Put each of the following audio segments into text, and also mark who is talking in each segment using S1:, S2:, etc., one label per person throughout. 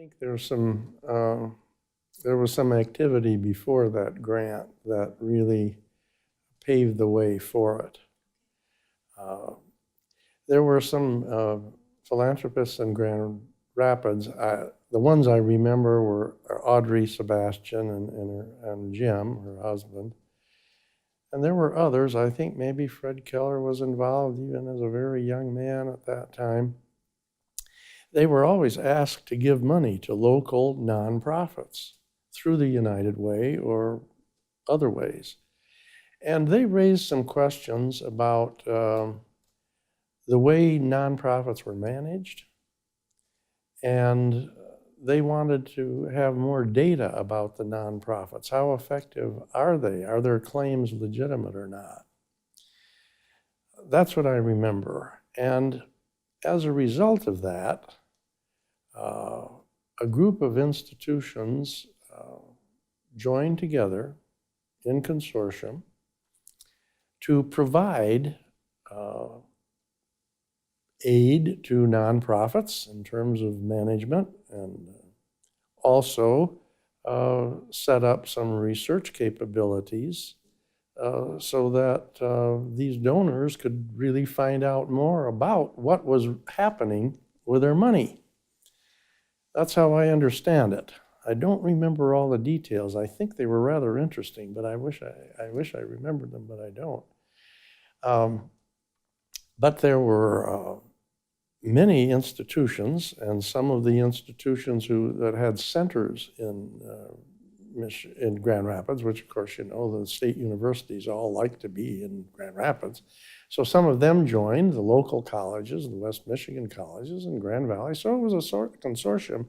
S1: think there was some activity before that grant that really paved the way for it. There were some philanthropists in Grand Rapids. The ones I remember were Audrey Sebastian and Jim, her husband. And there were others. I think maybe Fred Keller was involved even as a very young man at that time. They were always asked to give money to local nonprofits through the United Way or other ways. And they raised some questions about the way nonprofits were managed, and they wanted to have more data about the nonprofits. How effective are they? Are their claims legitimate or not? That's what I remember. And as a result of that, a group of institutions joined together in consortium to provide aid to nonprofits in terms of management, and also set up some research capabilities so that these donors could really find out more about what was happening with their money. That's how I understand it. I don't remember all the details. I think they were rather interesting, but I wish I remembered them, but I don't. But there were many institutions, and some of the institutions that had centers in Grand Rapids, which of course you know the state universities all like to be in Grand Rapids. So some of them joined, the local colleges, the West Michigan colleges and Grand Valley. So it was a sort of consortium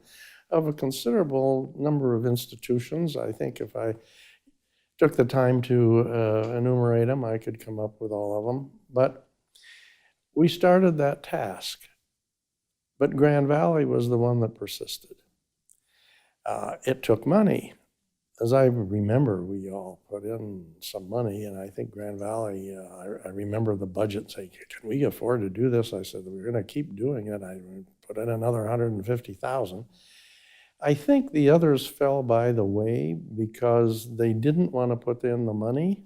S1: of a considerable number of institutions. I think if I took the time to enumerate them, I could come up with all of them. But we started that task. But Grand Valley was the one that persisted. It took money. As I remember, we all put in some money, and I think Grand Valley, I remember the budget saying, can we afford to do this? I said, we're going to keep doing it. I put in another $150,000. I think the others fell by the way because they didn't want to put in the money,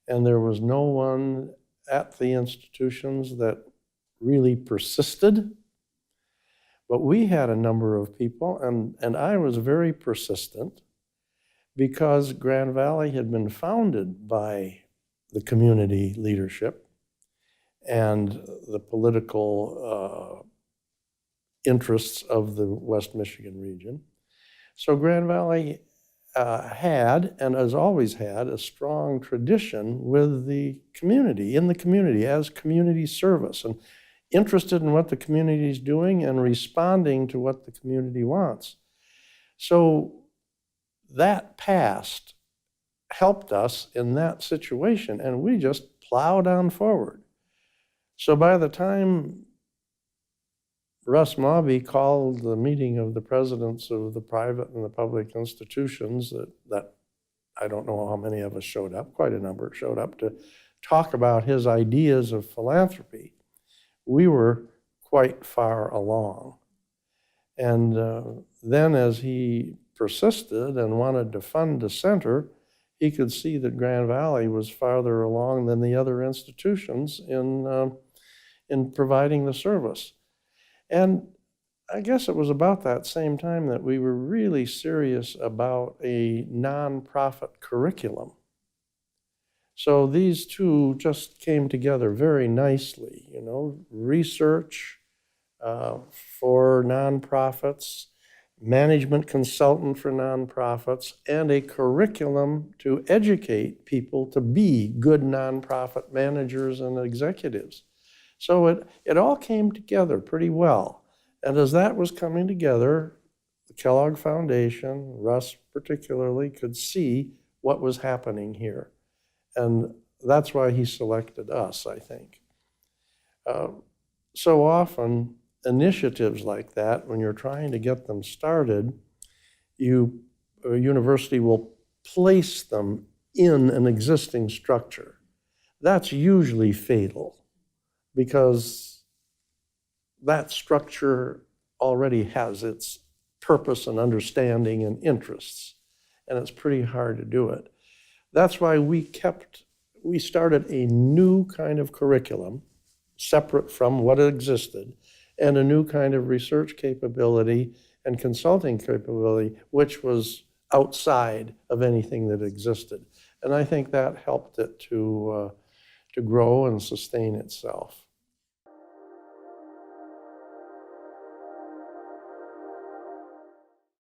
S1: and there was no one at the institutions that really persisted. But we had a number of people, and I was very persistent because Grand Valley had been founded by the community leadership and the political interests of the West Michigan region. So Grand Valley had, and has always had, a strong tradition with the community, in the community, as community service, and interested in what the community is doing and responding to what the community wants. So that past helped us in that situation, and we just plowed on forward. So by the time Russ Mawby called the meeting of the presidents of the private and the public institutions that I don't know how many of us showed up, quite a number showed up to talk about his ideas of philanthropy, we were quite far along. And then as he persisted and wanted to fund the center, he could see that Grand Valley was farther along than the other institutions in providing the service. And I guess it was about that same time that we were really serious about a nonprofit curriculum. So these two just came together very nicely, you know, research for nonprofits, management consultant for nonprofits, and a curriculum to educate people to be good nonprofit managers and executives. So it all came together pretty well. And as that was coming together, the Kellogg Foundation, Russ particularly, could see what was happening here. And that's why he selected us, I think. So often, initiatives like that, when you're trying to get them started, a university will place them in an existing structure. That's usually fatal because that structure already has its purpose and understanding and interests. And it's pretty hard to do it. That's why we started a new kind of curriculum separate from what existed, and a new kind of research capability and consulting capability, which was outside of anything that existed. And I think that helped it to grow and sustain itself.